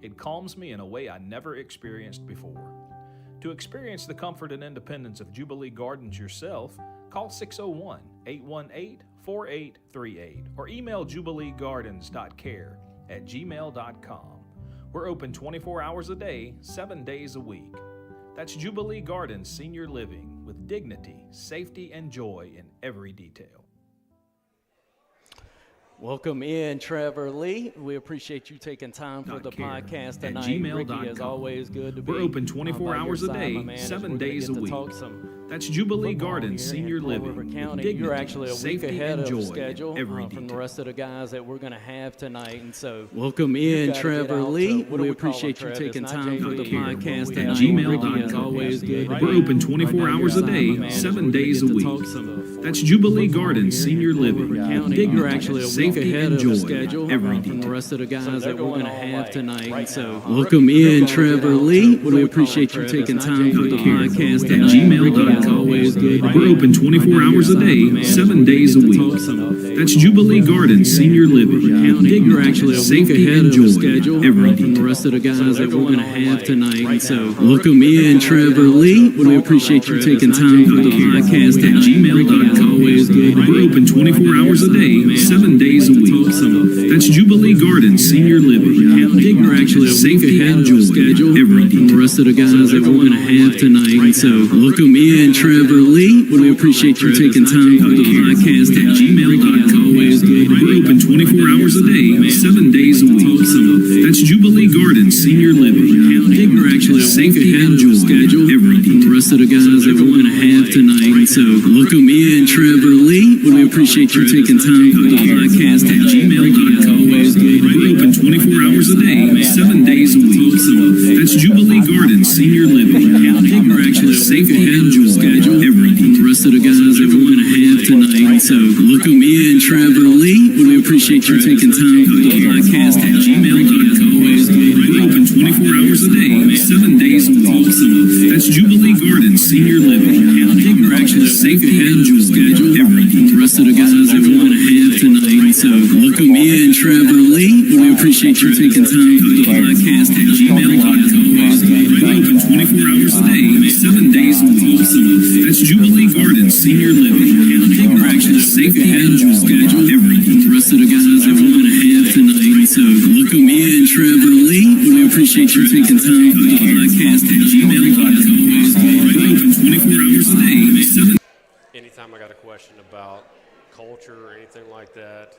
It calms me in a way I never experienced before. To experience the comfort and independence of Jubilee Gardens yourself, call 601-818-4838 or email jubileegardens.care@gmail.com. We're open 24 hours a day, 7 days a week. That's Jubilee Gardens Senior Living with dignity, safety, and joy in every detail. Welcome in, Trevor Lee. We appreciate you taking time for the podcast tonight. Ricky, as always, good to be. We're open 24 hours a day, 7 days a week. That's Jubilee Gardens Senior Living with dignity, You're actually a week safety, ahead and of joy schedule every from detail. the rest of the guys that we're going to have tonight. And so, welcome in, Trevor Lee. We appreciate you taking time for the podcast at gmail.com. Always good. We're open 24 hours a day, 7 days a week. That's Jubilee Gardens Senior Living with dignity, You're actually a week safety, ahead and of joy schedule every from the detail. rest of the guys that we're going to have tonight. And so, welcome in, Trevor Lee. We appreciate you taking time for the podcast at gmail.com. Always good. We're open 24 hours a day, 7 days a week. That's Jubilee Gardens Senior Living with You're dignity, actually a week safety, ahead and of joy schedule every from the detail. rest of the guys that we're going to have tonight. And so, welcome in, Trevor Lee. We appreciate you taking time for the podcast at gmail.com. Always good. We're open 24 hours a day, 7 days a week. That's Jubilee Gardens Senior Living with You're actually dignity, a week safety, ahead and of joy schedule every from the detail. rest of the guys that we're going to have tonight. And so, welcome in, Trevor Lee. We appreciate you taking time for the podcast at gmail.com. Always good. We're open 24 hours a day, 7 days a week. That's Jubilee Gardens Senior Living with You're actually dignity, a week safety, ahead and of joy schedule every from the detail. rest of the guys that we're going to have tonight. And so, welcome in, Trevor Lee. We appreciate you taking time for the podcast at gmail.com. always good. We're open 24 hours a day, 7 days a week. That's Jubilee Gardens Senior Living with You're actually dignity, a week safety, ahead and of joy schedule every from the detail. rest of the guys that we're going to have tonight. And so, welcome in, Trevor Lee. We appreciate you taking time for the podcast at gmail.com. always good. We're open 24 hours a day, 7 days a week. That's Jubilee Gardens Senior Living with You're actually dignity, a week safety, ahead and of joy schedule every from the detail. rest of the guys that we're going to have tonight. And so, welcome in, Trevor Lee. We appreciate you taking time for the podcast at gmail.com. We're open 24 hours a day, 7 days a week. That's Jubilee Gardens Senior Living with dignity, safety, and joy every The detail. rest of the guys that we're going to have tonight. And so, welcome in, Trevor Lee. We appreciate you taking time for the podcast at gmail.com. We're open 24 hours a day, 7 Anytime I got a question about culture or anything like that,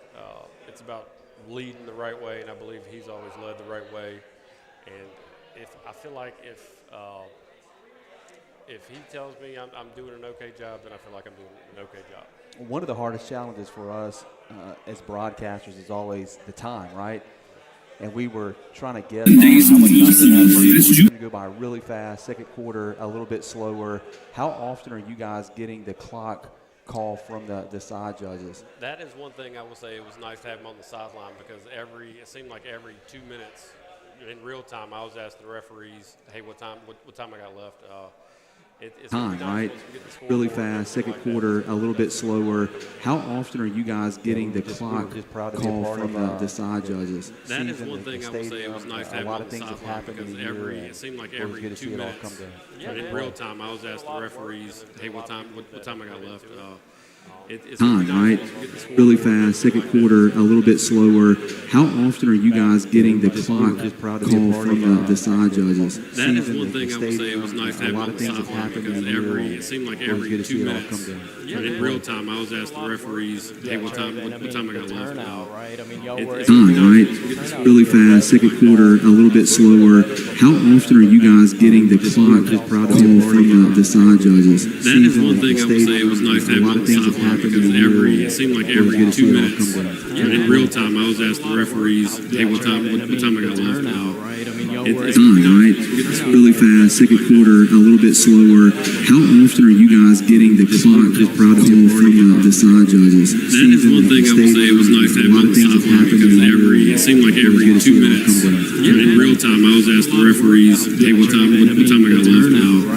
it's about leading the right way, and I believe he's always led the right way. And I feel like if he tells me I'm doing an okay job, then I feel like I'm doing an okay job. One of the hardest challenges for us as broadcasters is always the time, right? And we were trying to guess how much time was going to go by really fast, second quarter a little bit slower. How often are you guys getting the clock call from the side judges? That is one thing I will say. It was nice to have him on the sideline because it seemed like every 2 minutes in real time I was asking the referees, hey, what time I got left? It's Time, nice right? once we get the scoreboard Really and fast, everything second like that. quarter a little bit slower. How often are you guys getting the clock call from the side judges? That is one thing I will say. It was nice to have him on the things have sideline happened because in the year, it seemed like and it was every good to 2 see it all minutes come to in real time I was asking the referees, hey, what time I got left? It's Time, nice right? once we get the scoreboard Really and everything fast, second like that. quarter a little bit slower. How often are you guys getting the clock call from the side judges? That is one thing I will say. It was nice to have him on the sideline because it seemed like every 2 minutes in real time I was asking the referees, hey, what time I got left? Right? I mean, y'all were It's Time, nice right? once we get the scoreboard. Really fast, second quarter a little bit slower. How often are you guys getting the clock call from the side judges? That is one thing I will say. It was nice to have him on the sideline because it seemed like every 2 minutes in real time I was asking the referees, hey, what time I got left? Right? I mean, y'all It's on, right? It's really fast. Second quarter, a little bit slower. How often are you guys getting the clock brought home from the side judges? That is one thing I will say. It was nice to have on the sideline because it seemed like every 2 minutes, in real time, I was asking the referees, hey, what time I got left now?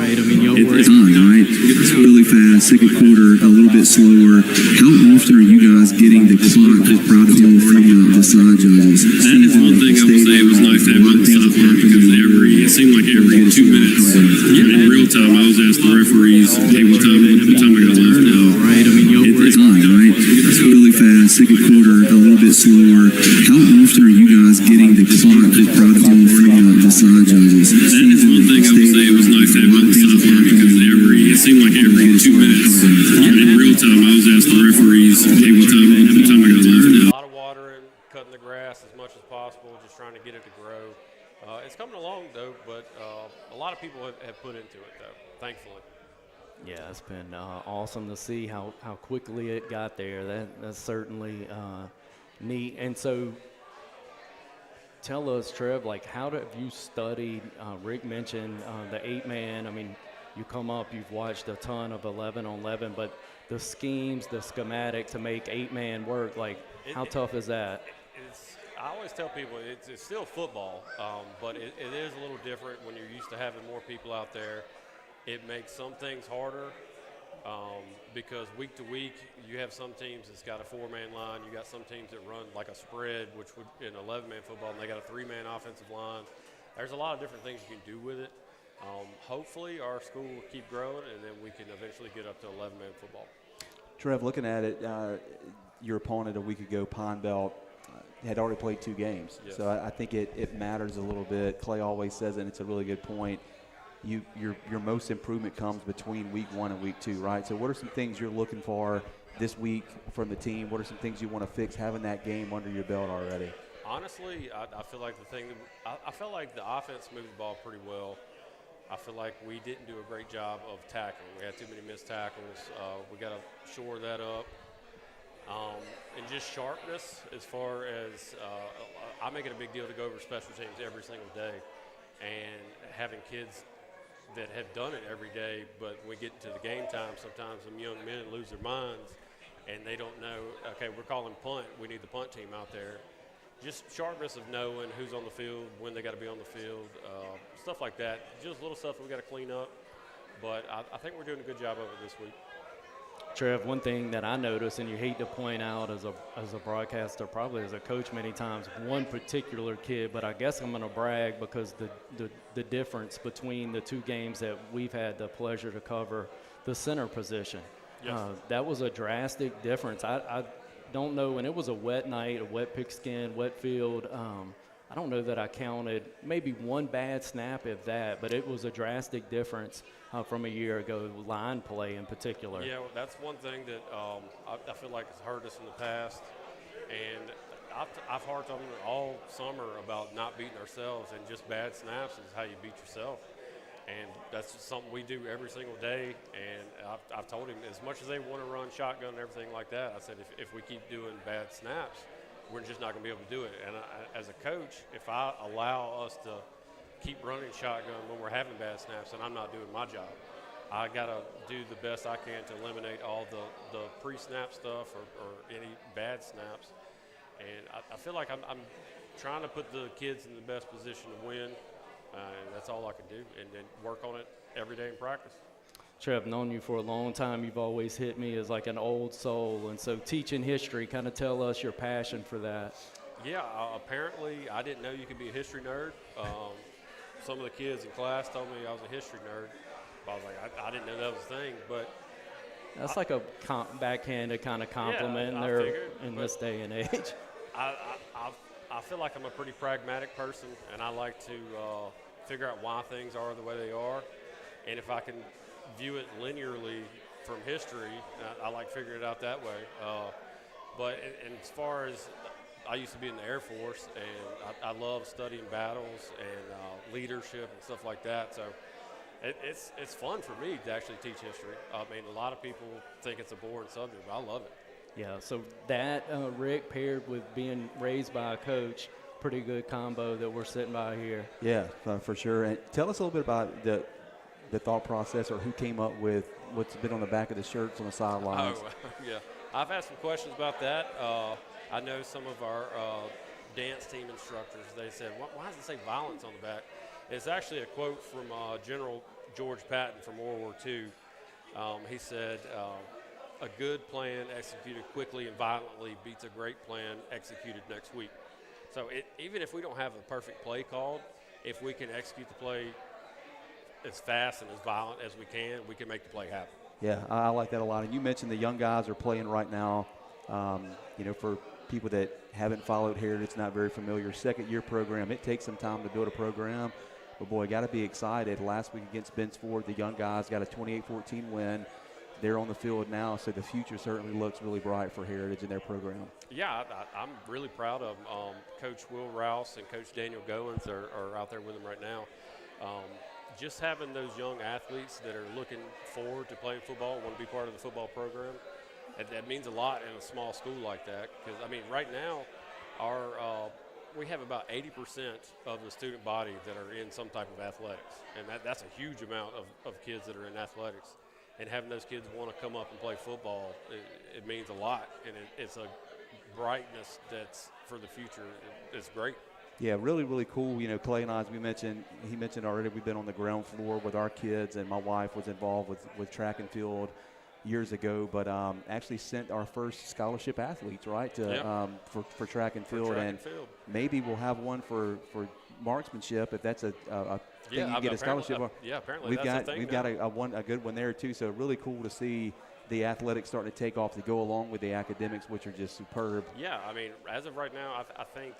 It's on, right? It's really fast. Second quarter, a little bit slower. How often are you guys getting the clock brought home from the side judges? That is one thing I will say. It was nice to have on the sideline because it seemed like every 2 minutes, in real time, I was asking the referees, hey, what time I got left now? It's on, right? It's really fast. Second quarter, a little bit slower. How often are you guys getting the clock brought home from the side judges? That is one thing I would say. It was nice to have on the sideline because it seemed like every 2 minutes, in real time, I was asking the referees, hey, what time I got left now? A lot of watering, cutting the grass as much as possible, just trying to get it to grow. It's coming along, though, but a lot of people have put into it, though, thankfully. Yeah, it's been awesome to see how quickly it got there. That's certainly neat. And so tell us, Trev, like, how have you studied? Rick mentioned the 8-man. I mean, you come up, you've watched a ton of 11-on-11, but the schemes, the schematic to make 8-man work, like, how tough is that? I always tell people it's still football, but it is a little different when you're used to having more people out there. It makes some things harder because week to week you have some teams that's got a 4-man line. You got some teams that run like a spread, which would in 11-man football, and they got a 3-man offensive line. There's a lot of different things you can do with it. Hopefully our school will keep growing, and then we can eventually get up to 11-man football. Trev, looking at it, your opponent a week ago, Pine Belt, had already played 2 games. Yes. So I think it matters a little bit. Clay always says it, and it's a really good point. Your most improvement comes between week 1 and week 2, right? So what are some things you're looking for this week from the team? What are some things you want to fix having that game under your belt already? Honestly, I feel like I felt like the offense moved the ball pretty well. I feel like we didn't do a great job of tackling. We had too many missed tackles. We got to shore that up. And just sharpness as far as I make it a big deal to go over special teams every single day. And having kids that have done it every day, but we get into the game time, sometimes some young men lose their minds and they don't know, okay, we're calling punt, we need the punt team out there. Just sharpness of knowing who's on the field, when they got to be on the field, stuff like that. Just little stuff that we got to clean up, but I think we're doing a good job of it this week. Trev, one thing that I notice, and you hate to point out as a broadcaster, probably as a coach many times, one particular kid, but I guess I'm going to brag because the difference between the 2 games that we've had the pleasure to cover, the center position. Yes. That was a drastic difference. I don't know, and it was a wet night, a wet pigskin, wet field. I don't know that I counted maybe 1 bad snap, if that, but it was a drastic difference from a year ago, line play in particular. Yeah, well, that's one thing that I feel like has hurt us in the past. And I've harped on it all summer about not beating ourselves, and just bad snaps is how you beat yourself. And that's just something we do every single day. And I've told him, as much as they want to run shotgun and everything like that, I said, if we keep doing bad snaps, we're just not going to be able to do it. And as a coach, if I allow us to keep running shotgun when we're having bad snaps, and I'm not doing my job, I got to do the best I can to eliminate all the pre-snap stuff or any bad snaps. And I feel like I'm trying to put the kids in the best position to win, and that's all I can do, and work on it every day in practice. Trev, I've known you for a long time. You've always hit me as like an old soul. And so teaching history, kind of tell us your passion for that. Yeah, apparently I didn't know you could be a history nerd. Some of the kids in class told me I was a history nerd. But I was like, I didn't know that was a thing. But that's like a backhanded kind of compliment in this day and age. I feel like I'm a pretty pragmatic person, and I like to figure out why things are the way they are. And if I can view it linearly from history, I like figuring it out that way. But as far as I used to be in the Air Force, and I love studying battles and leadership and stuff like that. So it's fun for me to actually teach history. I mean, a lot of people think it's a boring subject, but I love it. Yeah, so that, Rick, paired with being raised by a coach, pretty good combo that we're sitting by here. Yeah, for sure. And tell us a little bit about the thought process, or who came up with what's been on the back of the shirts on the sidelines. Oh, yeah. I've had some questions about that. I know some of our dance team instructors, they said, why does it say violence on the back? It's actually a quote from General George Patton from World War II. He said, a good plan executed quickly and violently beats a great plan executed next week. So even if we don't have the perfect play called, if we can execute the play as fast and as violent as we can make the play happen. Yeah, I like that a lot. And you mentioned the young guys are playing right now. For people that haven't followed Heritage, it's not very familiar. Second-year program, it takes some time to build a program. But, boy, got to be excited. Last week against Benford, the young guys got a 28-14 win. They're on the field now, so the future certainly looks really bright for Heritage and their program. Yeah, I'm really proud of them. Coach Will Rouse and Coach Daniel Goins are out there with them right now. Just having those young athletes that are looking forward to playing football, want to be part of the football program, that means a lot in a small school like that. Because, right now, we have about 80% of the student body that are in some type of athletics. And that's a huge amount of kids that are in athletics. And having those kids want to come up and play football, it means a lot. And it's a brightness that's for the future. It's great. Yeah, really, really cool. Clay and I, as he mentioned already, we've been on the ground floor with our kids, and my wife was involved with track and field years ago, but actually sent our first scholarship athletes, right, for track and field. Maybe we'll have one for marksmanship if that's a thing you get a scholarship on. Apparently we've got a good one there too. So really cool to see the athletics starting to take off to go along with the academics, which are just superb. Yeah, as of right now, I think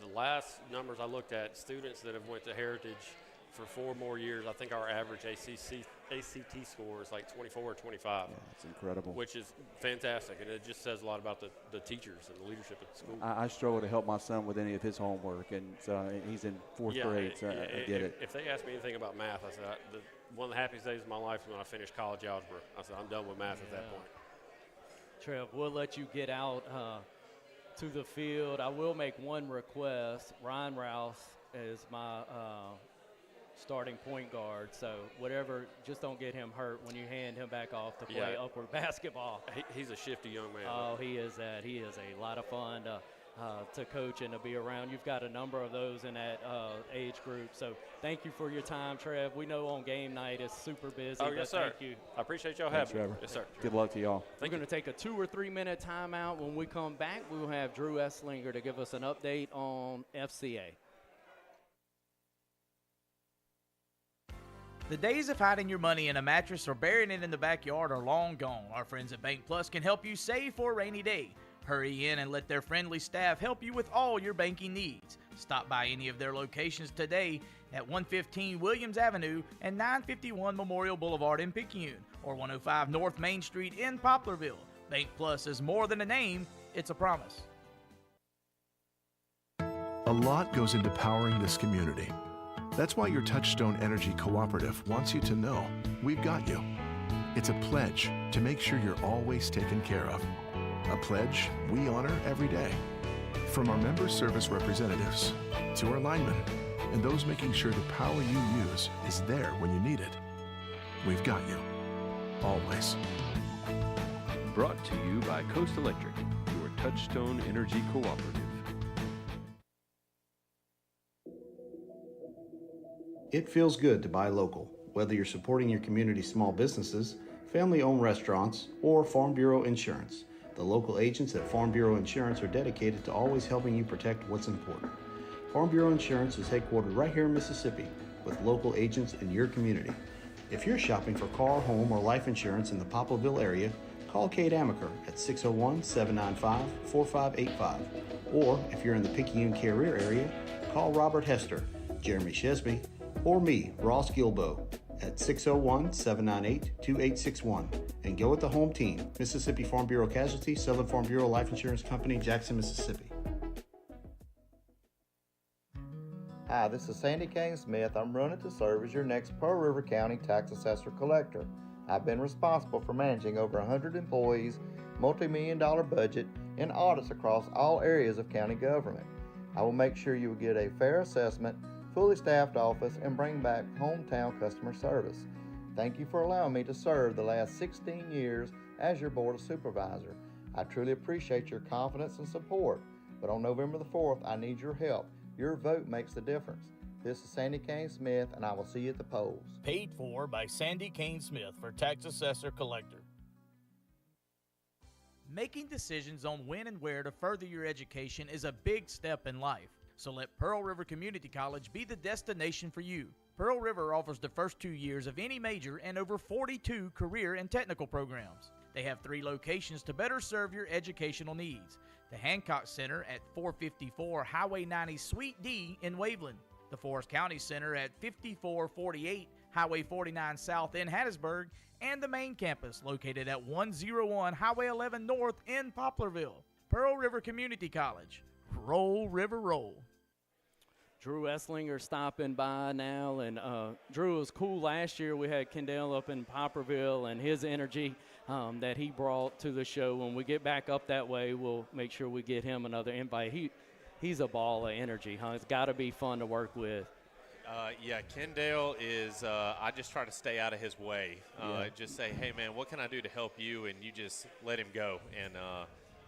the last numbers I looked at, students that have went to Heritage for 4 more years, I think our average ACT score is like 24 or 25. Yeah, it's incredible. Which is fantastic, and it just says a lot about the teachers and the leadership at the school. I struggle to help my son with any of his homework, and so he's in 4th grade, so I get it. If they ask me anything about math, I said, one of the happiest days of my life is when I finished college algebra. I said, I'm done with math at that point. Trev, we'll let you get out to the field. I will make one request. Ryan Rouse is my starting point guard, so whatever, just don't get him hurt when you hand him back off to play upward basketball. He's a shifty young man. Oh, he is that. He is a lot of fun to coach and to be around. You've got a number of those in that age group, so thank you for your time, Trev. We know on game night it's super busy. Oh, yes, sir. Thank you. I appreciate y'all having me. Yes, sir. Good luck to y'all. We're going to take a 2 or 3 minute timeout. When we come back, we will have Drew Esinger to give us an update on FCA. The days of hiding your money in a mattress or burying it in the backyard are long gone. Our friends at Bank Plus can help you save for a rainy day. Hurry in and let their friendly staff help you with all your banking needs. Stop by any of their locations today at 115 Williams Avenue and 951 Memorial Boulevard in Picayune, or 105 North Main Street in Poplarville. Bank Plus is more than a name, it's a promise. A lot goes into powering this community. That's why your Touchstone Energy Cooperative wants you to know we've got you. It's a pledge to make sure you're always taken care of. A pledge we honor every day. From our member service representatives to our linemen and those making sure the power you use is there when you need it. We've got you. Always. Brought to you by Coast Electric, your Touchstone Energy Cooperative. It feels good to buy local, whether you're supporting your community's small businesses, family-owned restaurants, or Farm Bureau Insurance. The local agents at Farm Bureau Insurance are dedicated to always helping you protect what's important. Farm Bureau Insurance is headquartered right here in Mississippi, with local agents in your community. If you're shopping for car, home, or life insurance in the Poplarville area, call Kate Amaker at 601-795-4585. Or if you're in the Picayune-Carrier area, call Robert Hester, Jeremy Shesby, or me, Ross Gilbo, at 601-798-2861. And go with the home team, Mississippi Farm Bureau Casualty, Southern Farm Bureau Life Insurance Company, Jackson, Mississippi. Hi, this is Sandy Kane Smith. I'm running to serve as your next Pearl River County Tax Assessor Collector. I've been responsible for managing over 100 employees, multi-million-dollar budget, and audits across all areas of county government. I will make sure you will get a fair assessment, fully staffed office, and bring back hometown customer service. Thank you for allowing me to serve the last 16 years as your Board of Supervisor. I truly appreciate your confidence and support, but on November the 4th, I need your help. Your vote makes the difference. This is Sandy Kane Smith, and I will see you at the polls. Paid for by Sandy Kane Smith for Tax Assessor Collector. Making decisions on when and where to further your education is a big step in life. So let Pearl River Community College be the destination for you. Pearl River offers the first 2 years of any major and over 42 career and technical programs. They have 3 locations to better serve your educational needs. The Hancock Center at 454 Highway 90 Suite D in Waveland. The Forest County Center at 5448 Highway 49 South in Hattiesburg. And the main campus located at 101 Highway 11 North in Poplarville. Pearl River Community College. Roll, River, roll. Drew Esinger stopping by now, and Drew was cool last year. We had Kendall up in Poplarville, and his energy that he brought to the show. When we get back up that way, we'll make sure we get him another invite. He's a ball of energy, huh? It's got to be fun to work with. Yeah, Kendall is, I just try to stay out of his way. Just say, hey, man, what can I do to help you? And you just let him go. And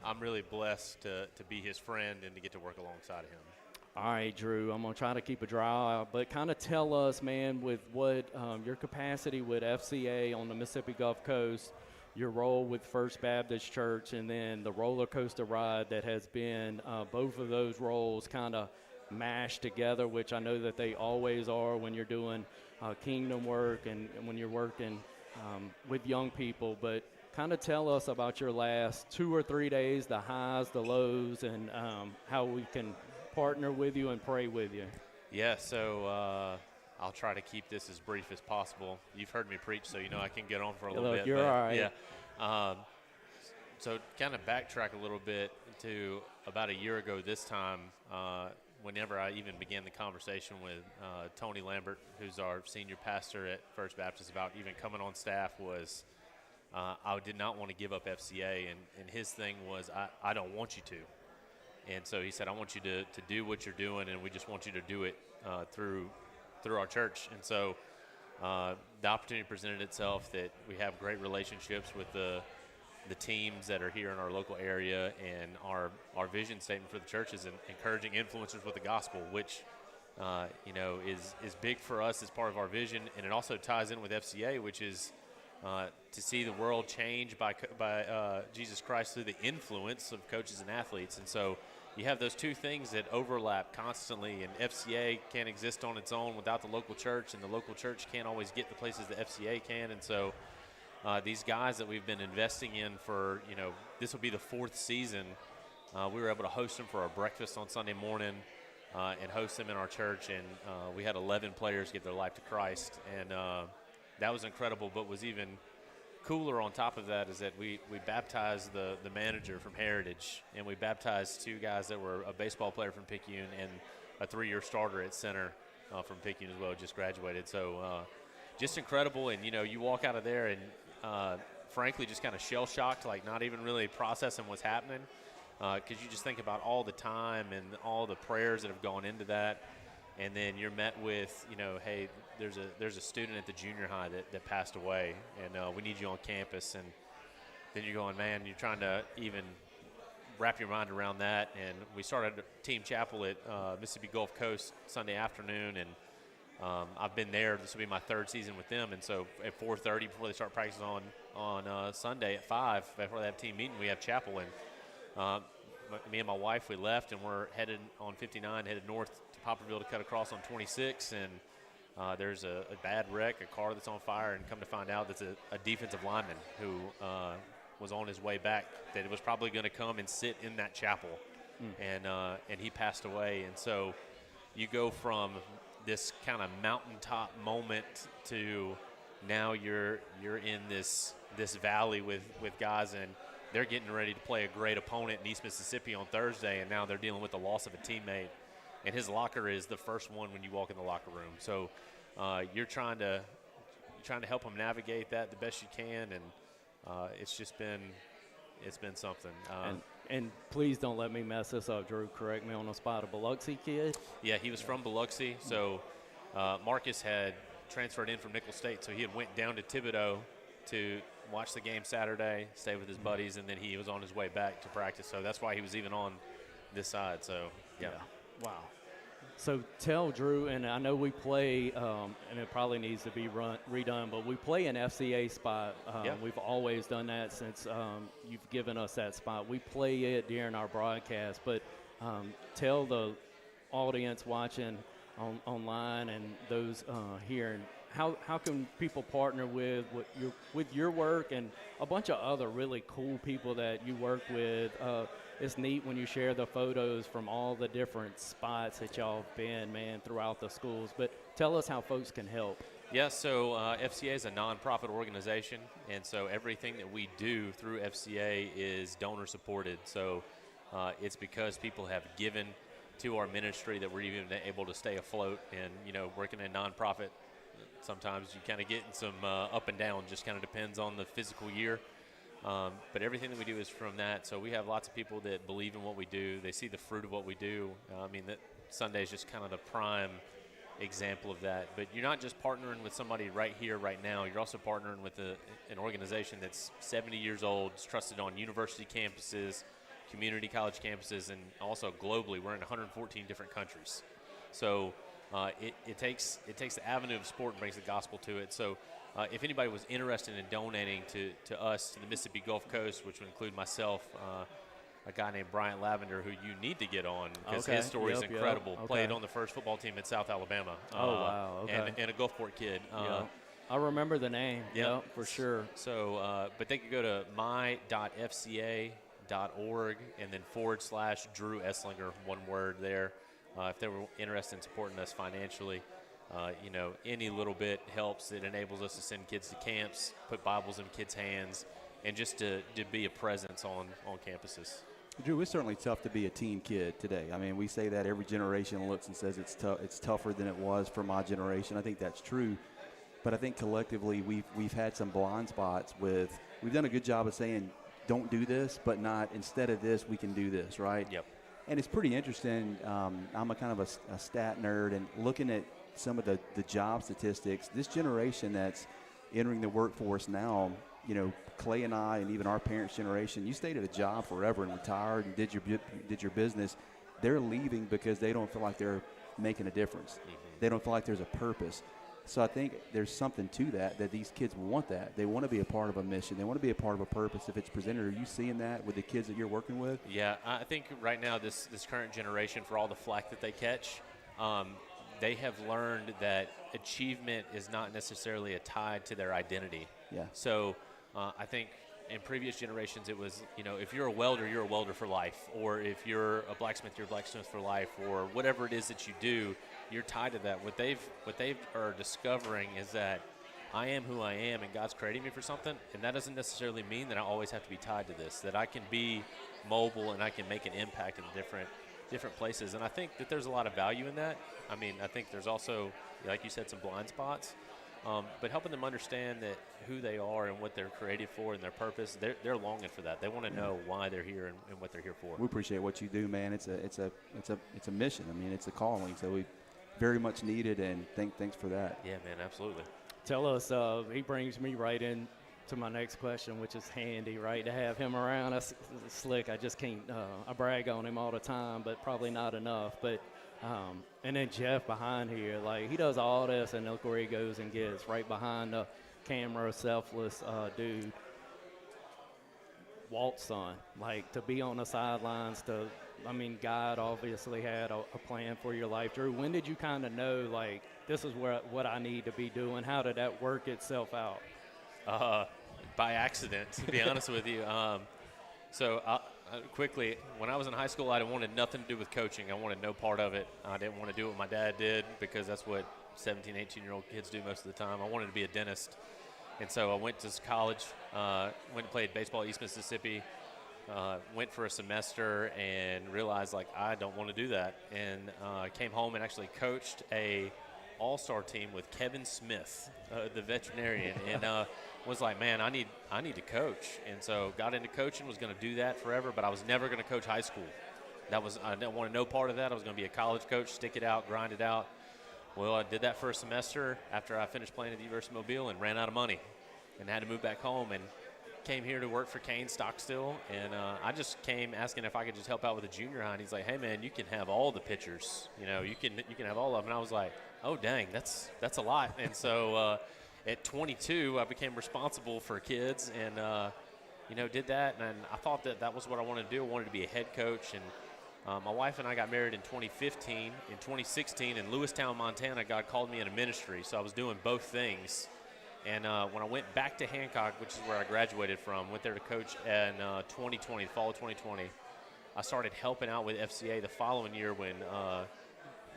I'm really blessed to be his friend and to get to work alongside of him. All right, Drew, I'm going to try to keep a dry eye, but kind of tell us, man, with what your capacity with FCA on the Mississippi Gulf Coast, your role with First Baptist Church, and then the roller coaster ride that has been both of those roles kind of mashed together, which I know that they always are when you're doing kingdom work and when you're working with young people. But kind of tell us about your last 2 or 3 days, the highs, the lows, and how we can partner with you and pray with you. Yeah, so I'll try to keep this as brief as possible. You've heard me preach, so you know I can get on for a little bit. You're all right. Yeah. So kind of backtrack a little bit to about a year ago this time, whenever I even began the conversation with Tony Lambert, who's our senior pastor at First Baptist, about even coming on staff, was I did not want to give up FCA, and his thing was, I don't want you to. And so he said, I want you to do what you're doing, and we just want you to do it through our church. And so the opportunity presented itself that we have great relationships with the teams that are here in our local area, and our vision statement for the church is encouraging influencers with the gospel, which is big for us as part of our vision, and it also ties in with FCA, which is to see the world change by Jesus Christ through the influence of coaches and athletes. And so you have those two things that overlap constantly, and FCA can't exist on its own without the local church, and the local church can't always get the places that FCA can. And so these guys that we've been investing in for, this will be the 4th season, we were able to host them for our breakfast on Sunday morning and host them in our church, and we had 11 players give their life to Christ, and that was incredible. But was even cooler on top of that is that we baptized the manager from Heritage, and we baptized 2 guys that were a baseball player from Picayune and a 3-year starter at center from Picayune as well, just graduated. So just incredible. And you walk out of there and frankly just kind of shell-shocked, like not even really processing what's happening, because you just think about all the time and all the prayers that have gone into that. And then you're met with, hey, there's a student at the junior high that passed away, and we need you on campus. And then you're going, man, you're trying to even wrap your mind around that. And we started team chapel at Mississippi Gulf Coast Sunday afternoon, and I've been there. This will be my 3rd season with them. And so at 4:30 before they start practicing on Sunday at 5, before they have team meeting, we have chapel. And me and my wife, we left, and we're headed on 59, headed north to Poplarville to cut across on 26, and there's a bad wreck, a car that's on fire, and come to find out that's a defensive lineman who was on his way back, that it was probably going to come and sit in that chapel, and he passed away. And so you go from this kind of mountaintop moment to now you're in this valley with guys, and they're getting ready to play a great opponent in East Mississippi on Thursday, and now they're dealing with the loss of a teammate. And his locker is the first one when you walk in the locker room. So you're trying to help them navigate that the best you can, and it's been something. and please don't let me mess this up, Drew. Correct me on the spot. A Biloxi kid? Yeah, he was from Biloxi. So Marcus had transferred in from Nicholls State, so he had went down to Thibodaux to watch the game Saturday, stay with his buddies, and then he was on his way back to practice. So that's why he was even on this side. So, yeah. Wow. So tell Drew, and I know we play, and it probably needs to be redone, but we play an FCA spot. We've always done that since you've given us that spot. We play it during our broadcast, but tell the audience watching online and those here, how can people partner with your work and a bunch of other really cool people that you work with? It's neat when you share the photos from all the different spots that y'all have been, man, throughout the schools. But tell us how folks can help. Yeah, so FCA is a nonprofit organization, and so everything that we do through FCA is donor supported. So it's because people have given to our ministry that we're even able to stay afloat. And, you know, working in nonprofit, sometimes you kind of get in some up and down, just kind of depends on the physical year. But everything that we do is from that. So we have lots of people that believe in what we do. They see the fruit of what we do. I mean, that Sunday is just kind of the prime example of that. But you're not just partnering with somebody right here, right now. You're also partnering with an organization that's 70 years old. It's trusted on university campuses, community college campuses, and also globally. We're in 114 different countries. So it takes the avenue of sport and brings the gospel to it. So if anybody was interested in donating to us, to the Mississippi Gulf Coast, which would include myself, a guy named Bryant Lavender, who you need to get on because his story is incredible. Okay. Played on the first football team in South Alabama. Wow. Okay. And a Gulfport kid. I remember the name. Yeah, for sure. So, but they could go to my.fca.org and then / Drew Esinger, one word there, if they were interested in supporting us financially. You know, any little bit helps. It enables us to send kids to camps, put Bibles in kids' hands, and just to be a presence on campuses. Drew, it's certainly tough to be a teen kid today. I mean, we say that every generation looks and says it's tougher than it was for my generation. I think that's true. But I think collectively we've had some blind spots we've done a good job of saying don't do this, but not instead of this, we can do this, right? Yep. And it's pretty interesting. I'm a kind of a stat nerd, and looking at some of the job statistics, this generation that's entering the workforce now, you know, Clay and I and even our parents' generation, you stayed at a job forever and retired and did your business. They're leaving because they don't feel like they're making a difference. Mm-hmm. They don't feel like there's a purpose. So I think there's something to that these kids want that. They want to be a part of a mission. They want to be a part of a purpose if it's presented. Are you seeing that with the kids that you're working with? Yeah, I think right now this current generation, for all the flack that they catch, they have learned that achievement is not necessarily tied to their identity. Yeah. So I think in previous generations it was, you know, if you're a welder for life, or if you're a blacksmith, you're a blacksmith for life, or whatever it is that you do, you're tied to that. What they are discovering is that I am who I am, and God's creating me for something, and that doesn't necessarily mean that I always have to be tied to this. That I can be mobile and I can make an impact in different places, and I think that there's a lot of value in that. I mean, I think there's also, like you said, some blind spots, but helping them understand that who they are and what they're created for and their purpose, they're longing for that. They want to know why they're here and what they're here for. We appreciate what you do, man. It's a mission. I mean, it's a calling. So we very much needed, and thanks for that. Yeah, man, absolutely. Tell us, he brings me right in to my next question, which is handy, right, to have him around. That's slick. I just can't, I brag on him all the time, but probably not enough. But, and then Jeff behind here, like, he does all this, and look where he goes and gets right behind the camera, selfless dude. Walt's son, like, to be on the sidelines, God obviously had a plan for your life. Drew, when did you kind of know, like, this is what I need to be doing? How did that work itself out? By accident, to be honest with you. So quickly, when I was in high school, I wanted nothing to do with coaching. I wanted no part of it. I didn't want to do what my dad did, because that's what 17, 18-year-old kids do most of the time. I wanted to be a dentist. And so I went to college, went and played baseball at East Mississippi, went for a semester and realized, like, I don't want to do that. And came home and actually coached a all-star team with Kevin Smith, the veterinarian, and was like, man, I need to coach. And so got into coaching, was going to do that forever, but I was never going to coach high school. I didn't want no part of that. I was going to be a college coach, stick it out, grind it out. Well, I did that for a semester after I finished playing at the University of Mobile and ran out of money and had to move back home and came here to work for Kane Stockstill. And I just came asking if I could just help out with the junior high. And he's like, hey, man, you can have all the pitchers. You know, you can have all of them. And I was like, oh, dang, that's a lot. And so at 22, I became responsible for kids and, did that. And I thought that was what I wanted to do. I wanted to be a head coach. And my wife and I got married in 2015. In 2016, in Lewistown, Montana, God called me into ministry. So I was doing both things. And when I went back to Hancock, which is where I graduated from, went there to coach in 2020, the fall of 2020, I started helping out with FCA the following year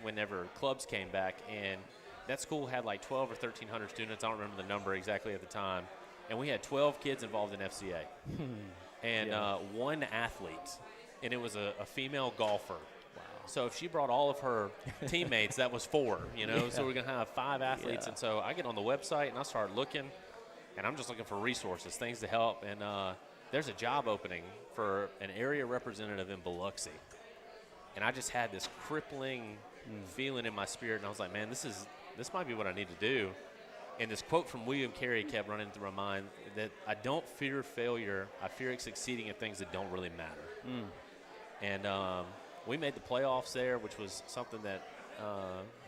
whenever clubs came back. And that school had like 12 or 1,300 students. I don't remember the number exactly at the time. And we had 12 kids involved in FCA. And one athlete. And it was a female golfer. Wow. So if she brought all of her teammates, that was 4, So we're going to have 5 athletes. And so I get on the website and I start looking, and I'm just looking for resources, things to help. And there's a job opening for an area representative in Biloxi. And I just had this crippling feeling in my spirit, and I was like, man, this might be what I need to do. And this quote from William Carey kept running through my mind, that I don't fear failure, I fear succeeding in things that don't really matter. And we made the playoffs there, which was something that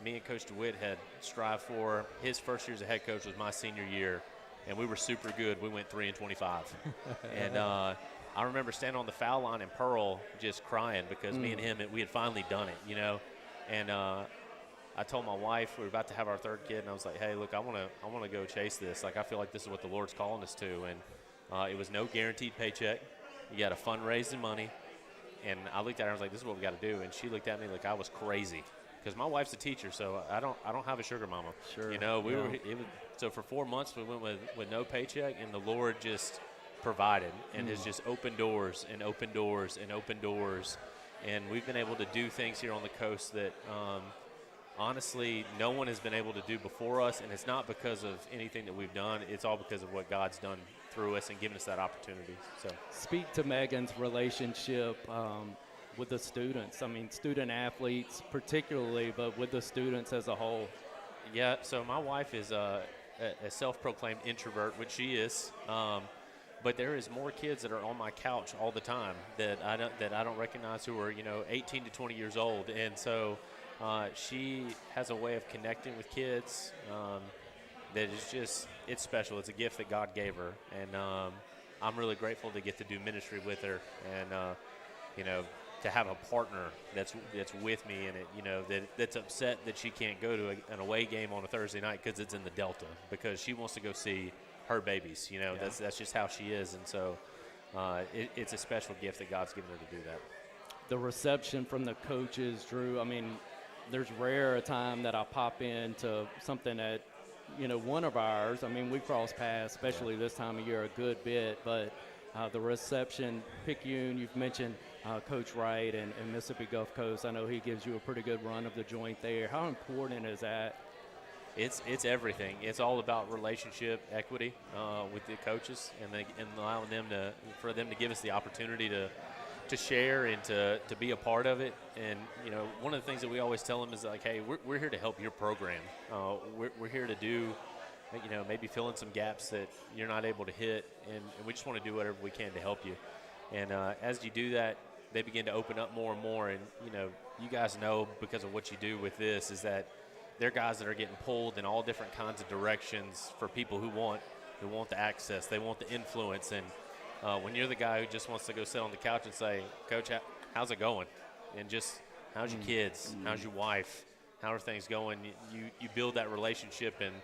me and Coach DeWitt had strived for. His first year as a head coach was my senior year, and we were super good. We went 3-25. And I remember standing on the foul line in Pearl just crying because me and him, we had finally done it, And I told my wife we were about to have our 3rd kid, and I was like, hey, look, I want to go chase this. Like, I feel like this is what the Lord's calling us to. And it was no guaranteed paycheck. You got to fundraise money. And I looked at her and I was like, this is what we got to do. And she looked at me like I was crazy, because my wife's a teacher, so I don't have a sugar mama. Sure. So for 4 months we went with no paycheck, and the Lord just provided and has just opened doors and opened doors and opened doors. And we've been able to do things here on the coast that honestly no one has been able to do before us. And it's not because of anything that we've done. It's all because of what God's done through us and given us that opportunity. So speak to Megan's relationship with the students. I mean, student athletes particularly, but with the students as a whole. Yeah, so my wife is a self-proclaimed introvert, which she is. But there is more kids that are on my couch all the time that I don't recognize, who are 18 to 20 years old. And so she has a way of connecting with kids that is just, it's special. It's a gift that God gave her, and I'm really grateful to get to do ministry with her, and to have a partner that's with me in it, that's upset that she can't go to an away game on a Thursday night because it's in the Delta, because she wants to go see her babies. That's just how she is. And so it's a special gift that God's given her to do that. The reception from the coaches, Drew, I mean, there's rare a time that I pop into something that, one of ours, I mean, we cross paths, especially this time of year, a good bit, but the reception, Picayune, you've mentioned Coach Wright and Mississippi Gulf Coast. I know he gives you a pretty good run of the joint there. How important is that? It's everything. It's all about relationship equity with the coaches, and allowing them for them to give us the opportunity to share and to be a part of it. And one of the things that we always tell them is like, hey, we're here to help your program. We're here to do, maybe fill in some gaps that you're not able to hit, and we just want to do whatever we can to help you. And as you do that, they begin to open up more and more. And you guys know, because of what you do with this, is that they're guys that are getting pulled in all different kinds of directions for people who want the access, they want the influence. And when you're the guy who just wants to go sit on the couch and say, Coach, how's it going? And just, how's your kids? How's your wife? How are things going? You build that relationship, and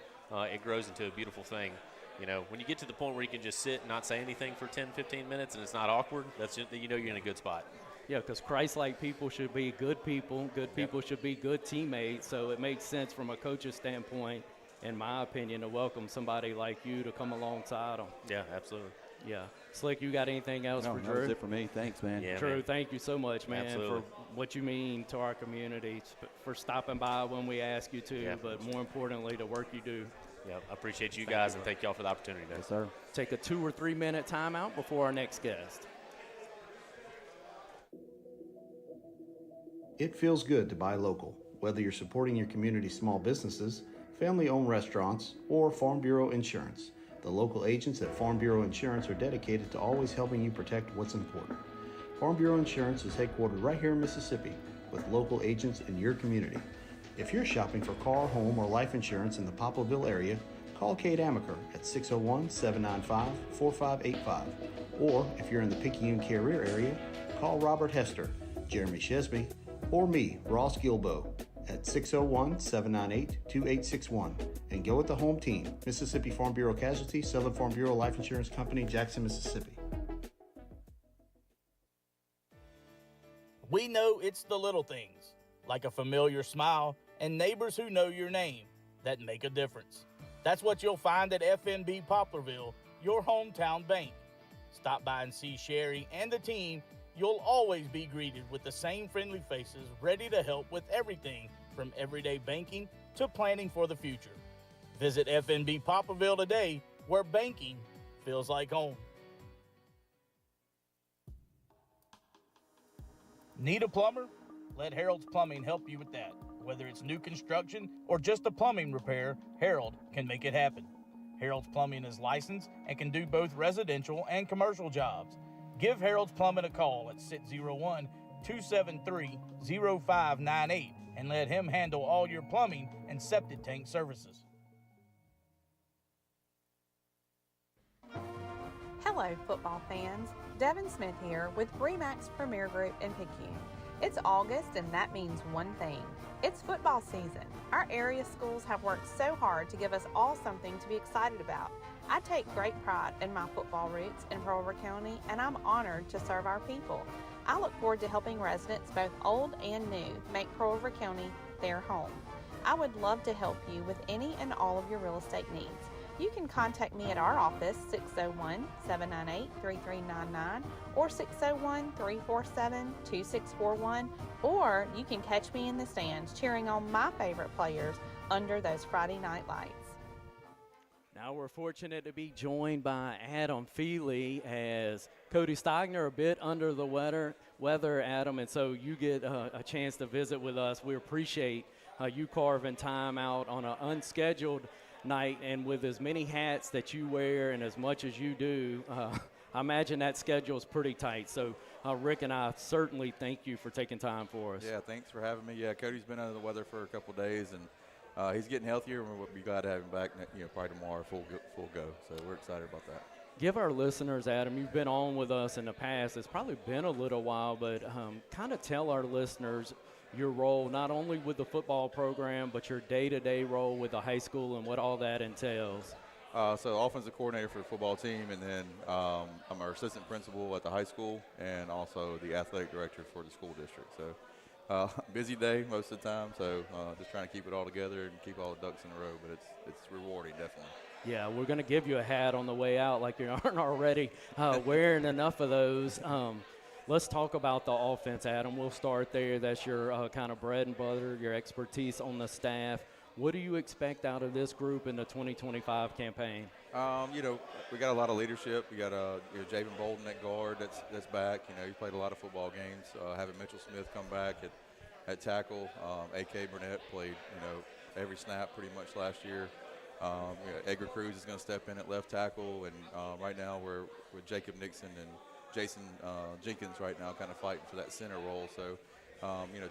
it grows into a beautiful thing. When you get to the point where you can just sit and not say anything for 10, 15 minutes and it's not awkward, that's just, you're in a good spot. Yeah, because Christ-like people should be good people. Good people should be good teammates. So it makes sense from a coach's standpoint, in my opinion, to welcome somebody like you to come alongside them. Yeah, absolutely. Yeah. Slick, you got anything else No, for that Drew? was it for me. Thanks, man. Yeah, Drew, man. thank you so much, man, Absolutely. for what you mean to our community, for stopping by when we ask you to, Yeah. but more importantly, the work you do. Yep, I appreciate you Thank guys, you, and bro. thank y'all for the opportunity, man. Yes, sir. Take a 2 or 3 minute timeout before our next guest. It feels good to buy local, whether you're supporting your community's small businesses, family-owned restaurants, or Farm Bureau Insurance. The local agents at Farm Bureau Insurance are dedicated to always helping you protect what's important. Farm Bureau Insurance is headquartered right here in Mississippi, with local agents in your community. If you're shopping for car, home, or life insurance in the Poplarville area, call Kate Amaker at 601-795-4585. Or if you're in the Picayune-Carrier area, call Robert Hester, Jeremy Shesby, or me, Ross Gilbo, at 601-798-2861. And go with the home team, Mississippi Farm Bureau Casualty, Southern Farm Bureau Life Insurance Company, Jackson, Mississippi. We know it's the little things, like a familiar smile and neighbors who know your name, that make a difference. That's what you'll find at FNB Poplarville, your hometown bank. Stop by and see Sherry and the team. You'll always be greeted with the same friendly faces, ready to help with everything from everyday banking to planning for the future. Visit FNB Poplarville today, where banking feels like home. Need a plumber? Let Harold's Plumbing help you with that. Whether it's new construction or just a plumbing repair, Harold can make it happen. Harold's Plumbing is licensed and can do both residential and commercial jobs. Give Harold's Plumbing a call at 601-273-0598 and let him handle all your plumbing and septic tank services. Hello, football fans. Devin Smith here with Remax Premier Group in Picayune. It's August, and that means one thing. It's football season. Our area schools have worked so hard to give us all something to be excited about. I take great pride in my football roots in Pearl River County, and I'm honored to serve our people. I look forward to helping residents, both old and new, make Pearl River County their home. I would love to help you with any and all of your real estate needs. You can contact me at our office, 601-798-3399 or 601-347-2641, or you can catch me in the stands cheering on my favorite players under those Friday night lights. Now we're fortunate to be joined by Adam Feeley, as Cody Steigner a bit under the weather, Adam, and so you get a chance to visit with us. We appreciate you carving time out on an unscheduled night, and with as many hats that you wear and as much as you do, I imagine that schedule is pretty tight. So Rick and I certainly thank you for taking time for us. Yeah, thanks for having me. Yeah, Cody's been under the weather for a couple of days, and he's getting healthier, and we'll be glad to have him back, probably tomorrow, full go. So we're excited about that. Give our listeners, Adam, you've been on with us in the past. It's probably been a little while, but kind of tell our listeners your role, not only with the football program, but your day-to-day role with the high school and what all that entails. So offensive coordinator for the football team, and then I'm our assistant principal at the high school, and also the athletic director for the school district. So busy day most of the time, so just trying to keep it all together and keep all the ducks in a row, but it's rewarding, definitely. Yeah, we're going to give you a hat on the way out like you aren't already wearing enough of those. Let's talk about the offense, Adam. We'll start there. That's your kind of bread and butter, your expertise on the staff. What do you expect out of this group in the 2025 campaign? We got a lot of leadership. We got Javen Bolden at guard that's back. He played a lot of football games. Having Mitchell Smith come back at tackle. A.K. Burnett played, every snap pretty much last year. Edgar Cruz is going to step in at left tackle, and right now we're with Jacob Nixon and Jason Jenkins right now kind of fighting for that center role. So,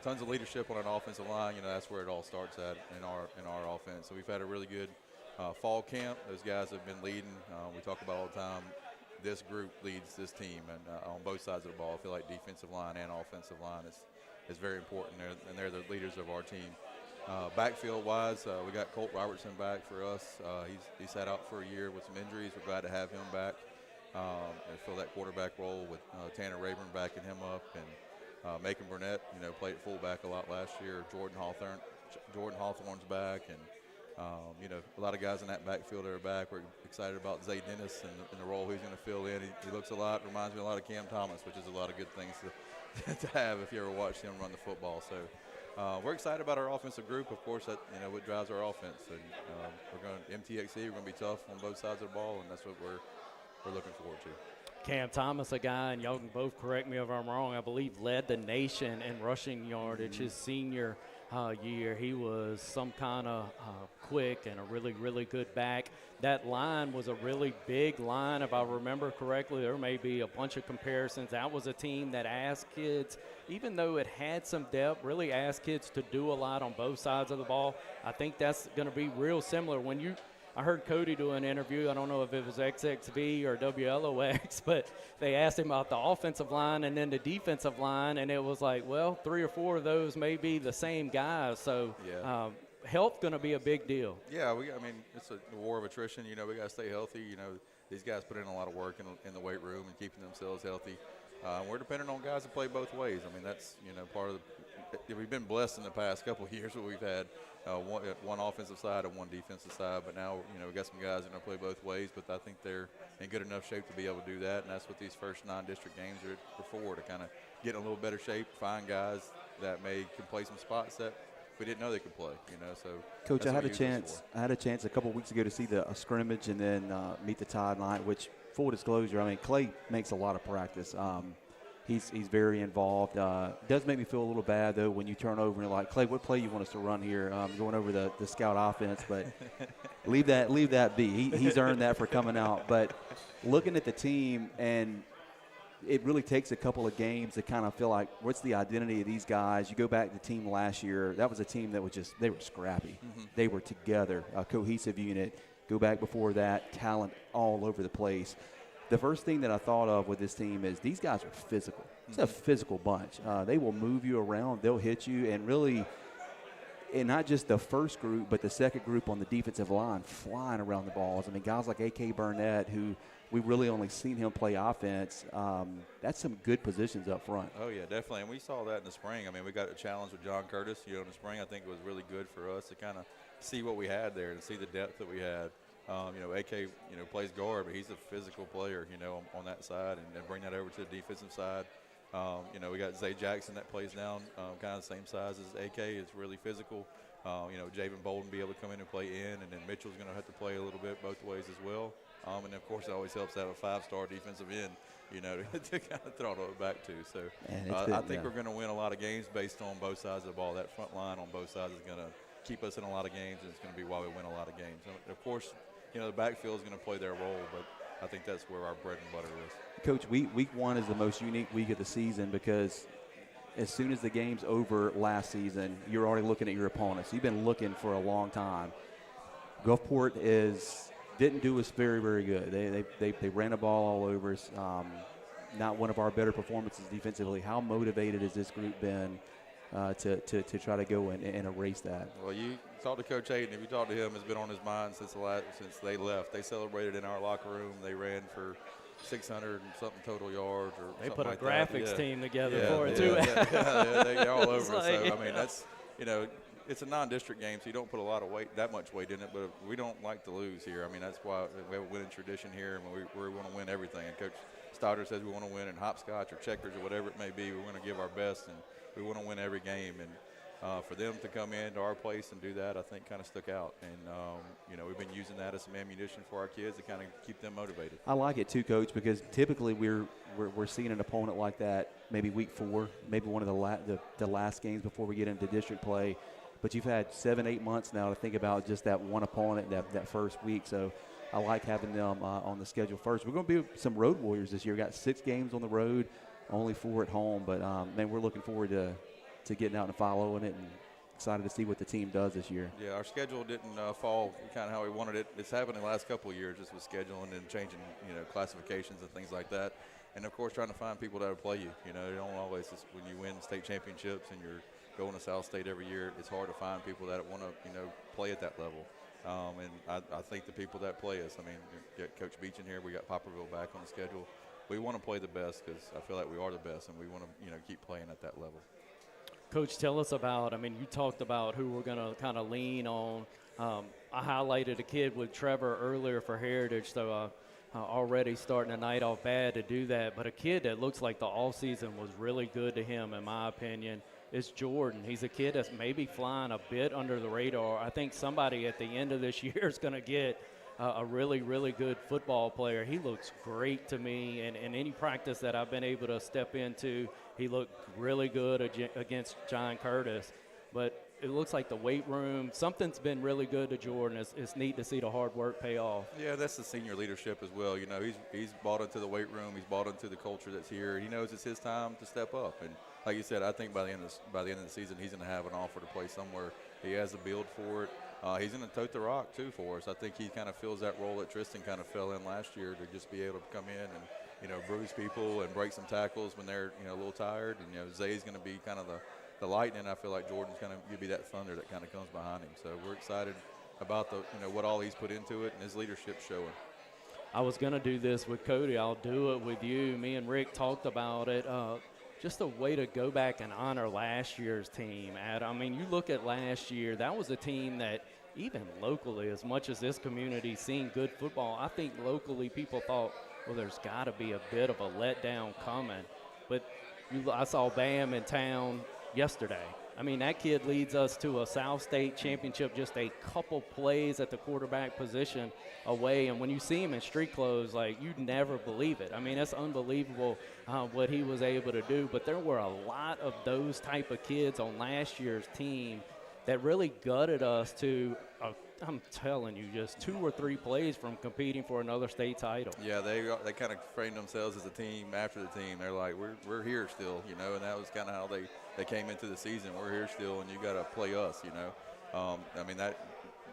tons of leadership on an offensive line. That's where it all starts at in our offense. So we've had a really good fall camp. Those guys have been leading. We talk about all the time, this group leads this team, and on both sides of the ball. I feel like defensive line and offensive line is very important, and they're the leaders of our team. Backfield-wise, we got Colt Robertson back for us. He sat out for a year with some injuries. We're glad to have him back and fill that quarterback role with Tanner Rayburn backing him up, and Macon Burnett, played at fullback a lot last year. Jordan Hawthorne's back, and You know, a lot of guys in that backfield are back. We're excited about Zay Dennis and the role he's going to fill in. He looks reminds me a lot of Cam Thomas, which is a lot of good things to have if you ever watched him run the football. So we're excited about our offensive group. Of course, that what drives our offense. And we're going to MTXE. We're going to be tough on both sides of the ball, and that's what we're looking forward to. Cam Thomas, a guy, and y'all can both correct me if I'm wrong, I believe led the nation in rushing yardage his senior year. He was some kind of quick and a really, really good back. That line was a really big line, if I remember correctly. There may be a bunch of comparisons. That was a team that asked kids, even though it had some depth, really asked kids to do a lot on both sides of the ball. I think that's going to be real similar. I heard Cody do an interview. I don't know if it was XXV or WLOX, but they asked him about the offensive line and then the defensive line, and it was like, well, 3 or 4 of those may be the same guys. So health going to be a big deal. Yeah, I mean, it's a war of attrition. You know, we got to stay healthy. You know, these guys put in a lot of work in the weight room and keeping themselves healthy. We're dependent on guys to play both ways. I mean, that's, part of we've been blessed in the past couple of years where we've had one offensive side and one defensive side, but now, we got some guys that are going to play both ways, but I think they're in good enough shape to be able to do that, and that's what these first 9 district games are for, to kind of get in a little better shape, find guys that can play some spots that we didn't know they could play, so. Coach, I had a chance a couple weeks ago to see the scrimmage and then meet the Tide line, which, full disclosure, I mean, Clay makes a lot of practice. He's very involved. Does make me feel a little bad, though, when you turn over and you're like, Clay, what play you want us to run here? Going over the scout offense, but leave that be. He's earned that for coming out. But looking at the team, and it really takes a couple of games to kind of feel like, what's the identity of these guys? You go back to the team last year. That was a team that was they were scrappy. Mm-hmm. They were together, a cohesive unit. Go back before that, talent all over the place. The first thing that I thought of with this team is these guys are physical. It's a physical bunch. They will move you around. They'll hit you. And really, and not just the first group, but the second group on the defensive line flying around the balls. I mean, guys like A.K. Burnett, who we really only seen him play offense, that's some good positions up front. Oh, yeah, definitely. And we saw that in the spring. I mean, we got a challenge with John Curtis, in the spring. I think it was really good for us to kind of see what we had there and see the depth that we had. AK, plays guard, but he's a physical player, on that side, and bring that over to the defensive side. We got Zay Jackson that plays down, kind of the same size as AK. It's really physical. Javen Bolden be able to come in and play in, and then Mitchell's going to have to play a little bit both ways as well. And of course, it always helps to have a 5-star defensive end, to kind of throttle it back to. So I think we're going to win a lot of games based on both sides of the ball. That front line on both sides is going to keep us in a lot of games, and it's going to be why we win a lot of games. And of course, the backfield is going to play their role, but I think that's where our bread and butter is. Coach, week 1 is the most unique week of the season because as soon as the game's over last season, you're already looking at your opponents. You've been looking for a long time. Gulfport didn't do us very, very good. They ran the ball all over us. Not one of our better performances defensively. How motivated has this group been to try to go and erase that? Well, you talk to Coach Hayden. If you talk to him, it's been on his mind since they left. They celebrated in our locker room. They ran for 600 and something total yards, or they put a like graphics team together for it too. They're all over. So I mean, that's it's a non-district game, so you don't put that much weight in it. But we don't like to lose here. I mean, that's why we have a winning tradition here, and we want to win everything. And Coach Stoddard says we want to win in hopscotch or checkers or whatever it may be. We want to give our best, and we want to win every game. And for them to come into our place and do that, I think kind of stuck out. And, we've been using that as some ammunition for our kids to kind of keep them motivated. I like it too, Coach, because typically we're seeing an opponent like that maybe week 4, maybe one of the last games before we get into district play. But you've had 7-8 months now to think about just that one opponent that first week. So I like having them on the schedule first. We're going to be some road warriors this year. We've got 6 games on the road, only 4 at home. But, man, we're looking forward to getting out and following it, and excited to see what the team does this year. Yeah, our schedule didn't fall kind of how we wanted it. It's happened in the last couple of years, just with scheduling and changing, classifications and things like that. And, of course, trying to find people that will play you. You don't always, when you win state championships and you're going to South State every year, it's hard to find people that want to, play at that level. And I think the people that play us, I mean, get Coach Beach in here. We got Popperville back on the schedule. We want to play the best because I feel like we are the best, and we want to, keep playing at that level. Coach, tell us about, you talked about who we're going to kind of lean on. I highlighted a kid with Trevor earlier for Heritage, so already starting the night off bad to do that. But a kid that looks like the offseason was really good to him, in my opinion, is Jordan. He's a kid that's maybe flying a bit under the radar. I think somebody at the end of this year is going to get a really, really good football player. He looks great to me, and in any practice that I've been able to step into, he looked really good against John Curtis. But it looks like the weight room, something's been really good to Jordan. It's neat to see the hard work pay off. Yeah, that's the senior leadership as well. You know, he's bought into the weight room. He's bought into the culture that's here. He knows it's his time to step up. And like you said, I think by the end of the season, he's going to have an offer to play somewhere. He has the build for it. He's going to tote the rock, too, for us. I think he kind of fills that role that Tristan kind of fell in last year, to just be able to come in and, you know, bruise people and break some tackles when they're, you know, a little tired. And, you know, Zay's going to be kind of the lightning. I feel like Jordan's going to be that thunder that kind of comes behind him. So we're excited about what all he's put into it, and his leadership showing. I was going to do this with Cody. I'll do it with you. Me and Rick talked about it. Just a way to go back and honor last year's team. I mean, you look at last year, that was a team that even locally, as much as this community seen good football, I think locally people thought, well, there's got to be a bit of a letdown coming. But I saw Bam in town yesterday. I mean, that kid leads us to a South State championship just a couple plays at the quarterback position away. And when you see him in street clothes, like, you'd never believe it. I mean, it's unbelievable what he was able to do. But there were a lot of those type of kids on last year's team that really gutted us to, I'm telling you, just 2 or 3 plays from competing for another state title. Yeah, they kind of framed themselves as a team after the team. They're like, we're here still, you know, and that was kind of how they came into the season. We're here still, and you got to play us, you know. I mean, that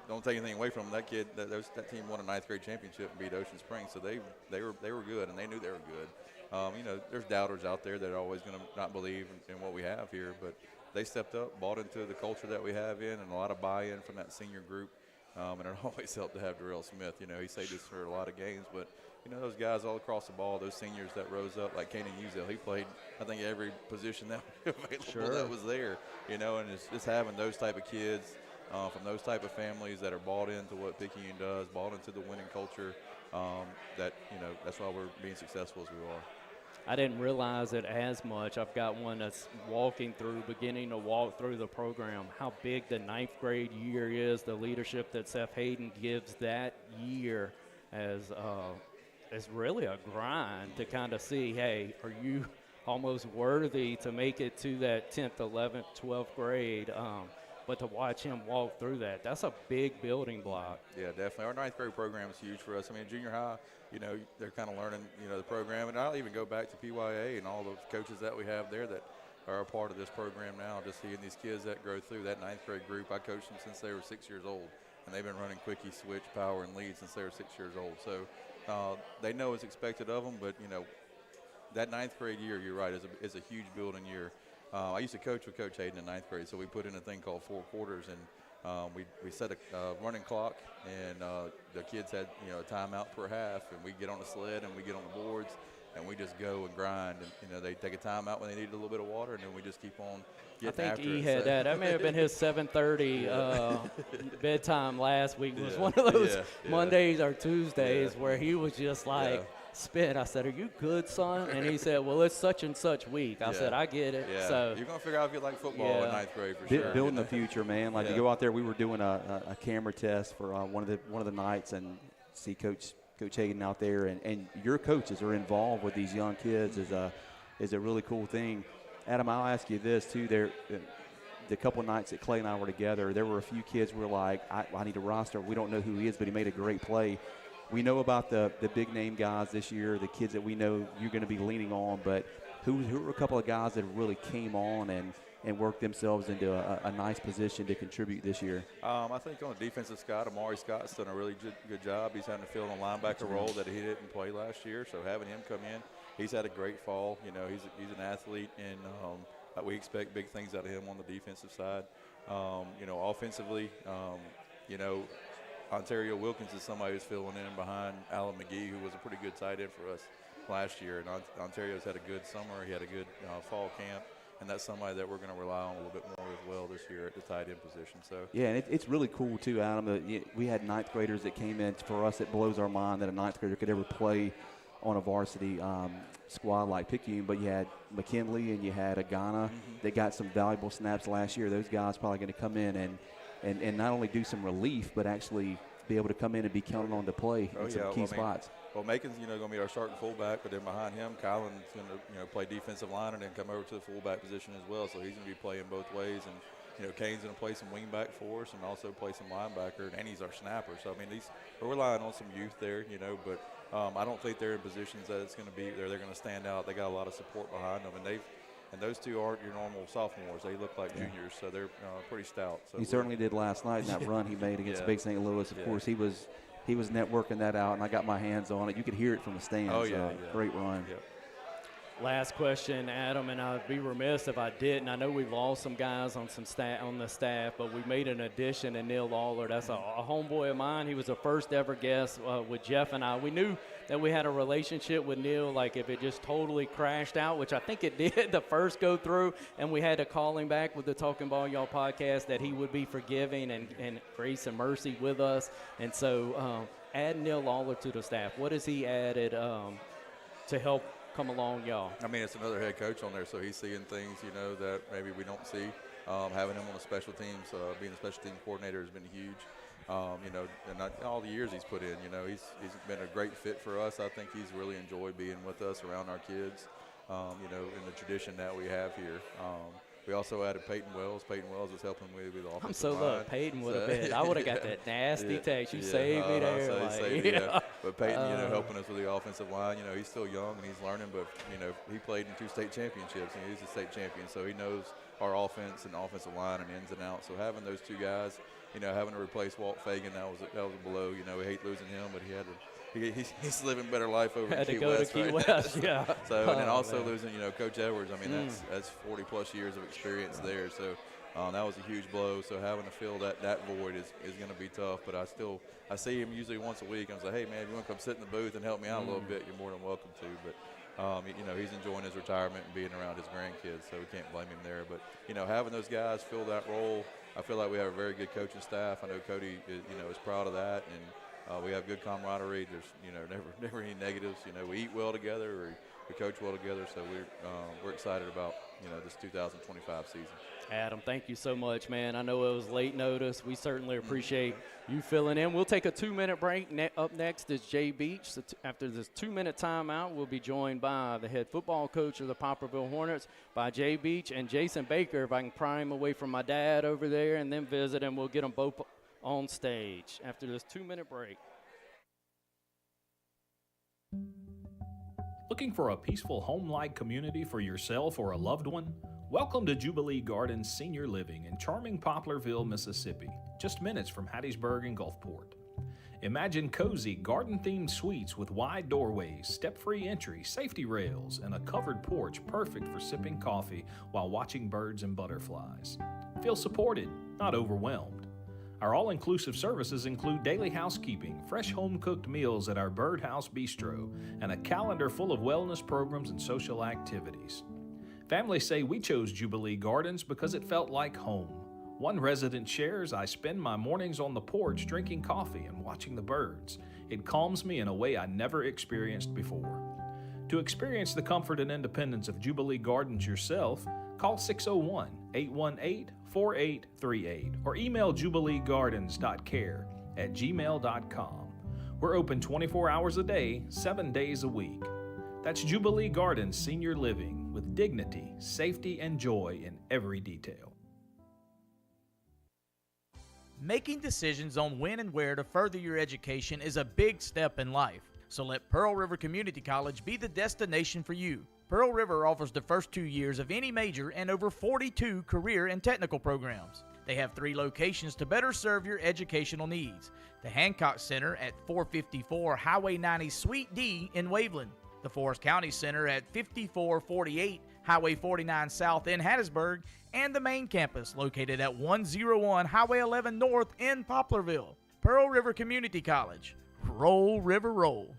don't take anything away from them. That kid, that team won a 9th grade championship and beat Ocean Springs, so they were good, and they knew they were good. You know, there's doubters out there that are always going to not believe in what we have here, but they stepped up, bought into the culture that we have in, and a lot of buy-in from that senior group. And it always helped to have Darrell Smith. You know, he saved us for a lot of games. But, you know, those guys all across the ball, those seniors that rose up, like Kanan Uzel, he played, I think, every position that was available that was there. You know, and it's just having those type of kids from those type of families that are bought into what Picayune does, bought into the winning culture, that, you know, that's why we're being successful as we are. I didn't realize it as much. I've got one that's beginning to walk through the program, how big the 9th grade year is, the leadership that Seth Hayden gives that year as really a grind to kind of see, hey, are you almost worthy to make it to that 10th, 11th, 12th grade? But to watch him walk through that's a big building block. Yeah, definitely. Our 9th grade program is huge for us. I mean, junior high, you know, they're kind of learning, you know, the program. And I'll even go back to PYA and all the coaches that we have there that are a part of this program now, just seeing these kids that grow through that 9th grade group. I coached them since they were 6 years old, and they've been running quickie, switch, power, and lead since they were 6 years old. So they know what's expected of them, but, you know, that 9th grade year, you're right, is a huge building year. I used to coach with Coach Hayden in 9th grade, so we put in a thing called 4 quarters, and we set a running clock, and the kids had, you know, a timeout per half, and we get on the sled and we get on the boards, and we just go and grind. And, you know, they take a timeout when they need a little bit of water, and then we just keep on getting after it. I think he had that. That may have been his 7:30 bedtime last week. It was one of those Mondays or Tuesdays where he was just like, spit. I said, are you good, son? And he said, well, it's such and such week. I said, I get it. Yeah. So you're going to figure out if you like football in 9th grade for sure. Building the future, man. Like to go out there, we were doing a camera test for one of the nights and see Coach Hayden out there, and your coaches are involved with these young kids is a really cool thing. Adam, I'll ask you this too. The couple nights that Clay and I were together, there were a few kids who were like, I need a roster. We don't know who he is, but he made a great play. We know about the big name guys this year, the kids that we know you're going to be leaning on, but who are a couple of guys that really came on and worked themselves into a nice position to contribute this year? I think on the defensive side, Amari Scott's done a really good job. He's having to fill in a linebacker role that he didn't play last year, so having him come in, he's had a great fall. You know, he's an athlete, and we expect big things out of him on the defensive side. You know, offensively, you know, Ontario Wilkins is somebody who's filling in behind Alan McGee, who was a pretty good tight end for us last year. And Ontario's had a good summer. He had a good fall camp. and that's somebody that we're going to rely on a little bit more as well this year at the tight end position. So yeah, and it's really cool too, Adam. We had ninth graders that came in. For us, it blows our mind that a ninth grader could ever play on a varsity squad like Picayune, but you had McKinley and you had Agana that got some valuable snaps last year. Those guys probably going to come in and not only do some relief, but actually be able to come in and be counted on to play in some key spots. Well, Macon's, going to be our starting fullback, but then behind him, Kylan's going to, play defensive line and then come over to the fullback position as well. So he's going to be playing both ways. And, Kane's going to play some wingback for us and also play some linebacker, and he's our snapper. So, I mean, we're relying on some youth there, but I don't think they're in positions that it's going to be they're going to stand out. They got a lot of support behind them, and those two aren't your normal sophomores. They look like juniors, so they're pretty stout. So he certainly did last night in that run he made against Big St. Louis. Of course, he was networking that out, and I got my hands on it. You could hear it from the stands. Oh, yeah. Great run. Yeah. Last question, Adam, and I'd be remiss if I didn't. I know we've lost some guys on the staff, but we made an addition in Neil Lawler. That's a homeboy of mine. He was the first ever guest with Jeff and I. We knew that we had a relationship with Neil, like if it just totally crashed out, which I think it did the first go through, and we had to call him back with the Talking Ball Y'all podcast, that he would be forgiving and grace and mercy with us. And so add Neil Lawler to the staff. What has he added to help come along, y'all? I mean, it's another head coach on there, so he's seeing things, that maybe we don't see. Having him on the special teams, being a special team coordinator has been huge. And all the years he's put in, he's been a great fit for us. I think he's really enjoyed being with us around our kids, in the tradition that we have here. We also added Peyton Wells. Peyton Wells is helping with the offensive I'm so line. look, Peyton would have been. I would have got that nasty text. You saved me there. But Peyton, helping us with the offensive line. He's still young and he's learning, but he played in 2 state championships. He's a state champion, so he knows our offense and offensive line and ins and outs. So having those two guys, having to replace Walt Fagan, that was a blow. We hate losing him, but he's living a better life over in Key West. Key West, yeah. So and then also losing, Coach Edwards. I mean, that's 40+ years of experience there. So that was a huge blow. So having to fill that void is going to be tough. But I see him usually once a week. I'm like, hey man, if you want to come sit in the booth and help me out a little bit, you're more than welcome to. But he's enjoying his retirement and being around his grandkids, so we can't blame him there. But having those guys fill that role, I feel like we have a very good coaching staff. I know Cody is proud of that, and we have good camaraderie. There's never any negatives. We eat well together, or we coach well together. So we're excited about this 2025 season. Adam, thank you so much, man. I know it was late notice. We certainly appreciate you filling in. We'll take a 2-minute break. Up next is Jay Beach. So after this 2-minute timeout, we'll be joined by the head football coach of the Poplarville Hornets, by Jay Beach and Jason Baker. If I can pry him away from my dad over there and then visit him, we'll get them both on stage after this 2-minute break. Looking for a peaceful home-like community for yourself or a loved one? Welcome to Jubilee Gardens Senior Living in charming Poplarville, Mississippi, just minutes from Hattiesburg and Gulfport. Imagine cozy, garden-themed suites with wide doorways, step-free entry, safety rails, and a covered porch perfect for sipping coffee while watching birds and butterflies. Feel supported, not overwhelmed. Our all-inclusive services include daily housekeeping, fresh home-cooked meals at our Birdhouse Bistro, and a calendar full of wellness programs and social activities. Families say we chose Jubilee Gardens because it felt like home. One resident shares, I spend my mornings on the porch drinking coffee and watching the birds. It calms me in a way I never experienced before. To experience the comfort and independence of Jubilee Gardens yourself, call 601-818-4838 or email jubileegardens.care@gmail.com. We're open 24 hours a day, 7 days a week. That's Jubilee Gardens Senior Living, with dignity, safety, and joy in every detail. Making decisions on when and where to further your education is a big step in life. So let Pearl River Community College be the destination for you. Pearl River offers the first 2 years of any major and over 42 career and technical programs. They have 3 locations to better serve your educational needs. The Hancock Center at 454 Highway 90 Suite D in Waveland. The Forest County Center at 5448 Highway 49 South in Hattiesburg, and the main campus located at 101 Highway 11 North in Poplarville. Pearl River Community College. Roll, River, roll.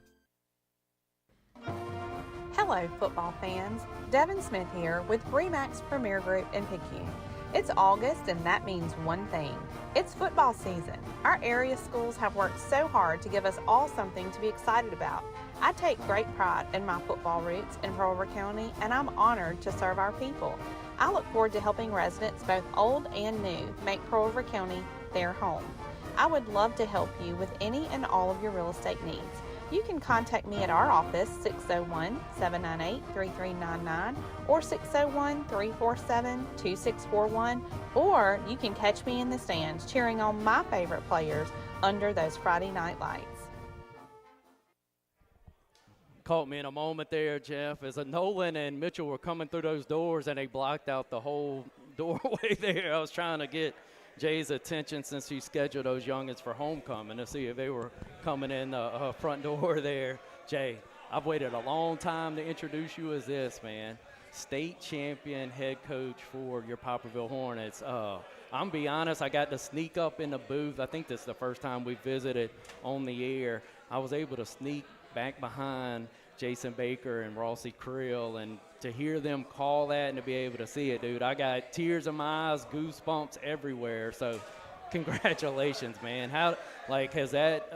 Hello, football fans. Devin Smith here with Remax Premier Group in Pigskin. It's August, and that means one thing. It's football season. Our area schools have worked so hard to give us all something to be excited about. I take great pride in my football roots in Pearl River County, and I'm honored to serve our people. I look forward to helping residents, both old and new, make Pearl River County their home. I would love to help you with any and all of your real estate needs. You can contact me at our office, 601-798-3399 or 601-347-2641, or you can catch me in the stands cheering on my favorite players under those Friday night lights. Caught me in a moment there, Jeff, as Nolan and Mitchell were coming through those doors and they blocked out the whole doorway there. I was trying to get Jay's attention since he scheduled those youngins for homecoming to see if they were coming in the front door there. Jay, I've waited a long time to introduce you as this, man. State champion head coach for your Poplarville Hornets. I'm be honest, I got to sneak up in the booth. I think this is the first time we visited on the air. I was able to sneak back behind Jason Baker and Rossi Creel, and to hear them call that and to be able to see it, dude, I got tears in my eyes, goosebumps everywhere. So congratulations, man. How, like, has that,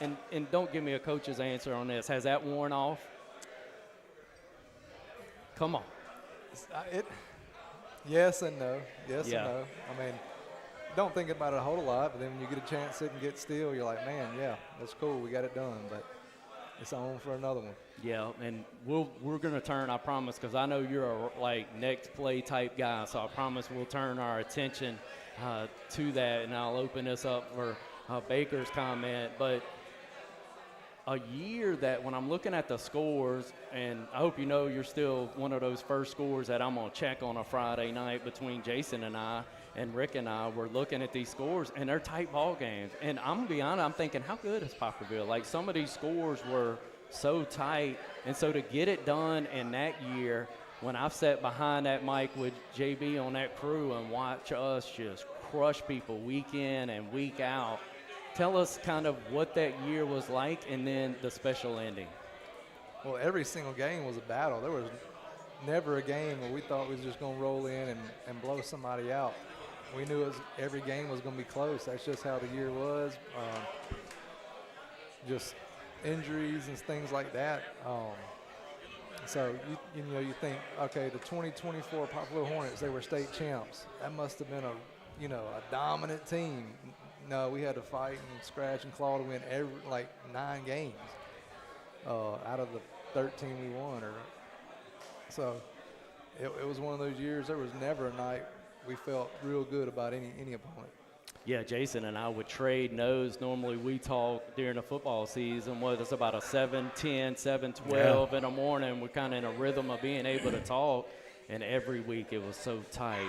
and don't give me a coach's answer on this, has that worn off? Come on. Yes and no. Yes Yeah. and no. I mean, don't think about it a whole lot, but then when you get a chance to sit and get still, you're like, man, yeah, that's cool. We got it done. But it's on for another one. Yeah, and we're going to turn, I promise, because I know you're a next play type guy, so I promise we'll turn our attention to that, and I'll open this up for Baker's comment. But a year that when I'm looking at the scores, and I hope you know you're still one of those first scores that I'm going to check on a Friday night between Jason and I, and Rick and I were looking at these scores, and they're tight ball games. And I'm going to be honest, I'm thinking, how good is Poplarville? Like, some of these scores were so tight. And so to get it done in that year, when I've sat behind that mic with JB on that crew and watch us just crush people week in and week out, tell us kind of what that year was like and then the special ending. Well, every single game was a battle. There was never a game where we thought we was just going to roll in and blow somebody out. We knew every game was going to be close. That's just how the year was. Just injuries and things like that. So you think, okay, the 2024 Poplarville Hornets, they were state champs. That must have been a dominant team. No, we had to fight and scratch and claw to win 9 games out of the 13 we won. So it was one of those years. There was never a night we felt real good about any opponent. Yeah, Jason and I would trade notes. Normally we talk during the football season, whether it's about a 7-10, 7-12 in the morning. We're kind of in a rhythm of being able to talk, and every week it was so tight.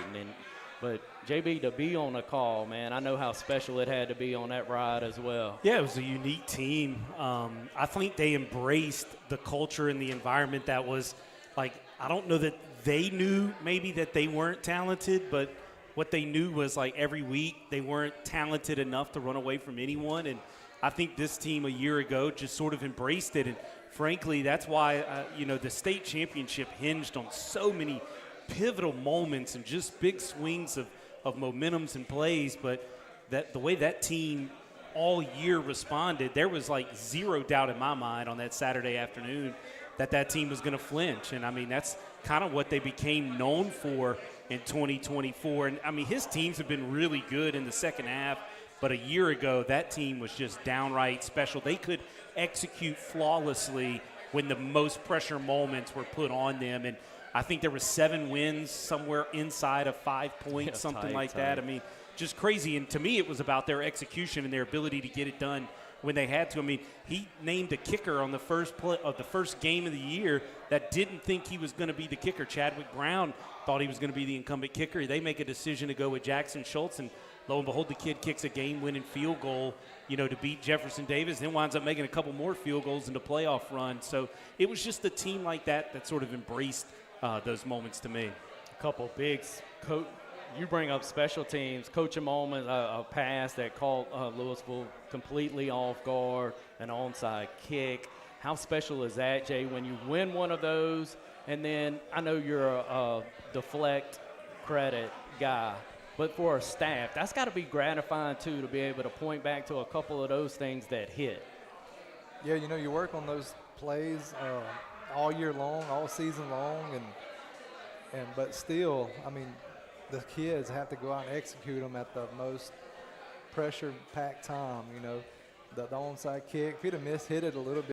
But JB, to be on the call, man, I know how special it had to be on that ride as well. Yeah, it was a unique team. I think they embraced the culture and the environment that was, like, I don't know that they knew maybe that they weren't talented, but what they knew was, like, every week they weren't talented enough to run away from anyone. And I think this team a year ago just sort of embraced it. And frankly, that's why, the state championship hinged on so many pivotal moments and just big swings of momentums and plays. But the way that team all year responded, there was like zero doubt in my mind on that Saturday afternoon that team was going to flinch. And I mean, that's kind of what they became known for in 2024. And I mean, his teams have been really good in the second half, but a year ago that team was just downright special. They could execute flawlessly when the most pressure moments were put on them. And I think there were 7 wins somewhere inside of 5 points, something like that. I mean, just crazy. And to me, it was about their execution and their ability to get it done when they had to. I mean, he named a kicker on the first play of the first game of the year that didn't think he was going to be the kicker. Chadwick Brown thought he was going to be the incumbent kicker. They make a decision to go with Jackson Schultz, and lo and behold, the kid kicks a game-winning field goal, to beat Jefferson Davis, then winds up making a couple more field goals in the playoff run. So it was just a team like that sort of embraced those moments to me. A couple big you bring up special teams, coaching moments, a pass that caught Louisville completely off guard, an onside kick. how special is that, Jay, when you win one of those? And then I know you're a deflect credit guy, but for a staff, that's got to be gratifying too, to be able to point back to a couple of those things that hit. Yeah, you work on those plays all year long, all season long, but still, I mean, the kids have to go out and execute them at the most pressure-packed time. The onside kick, if he'd have hit it a little bit.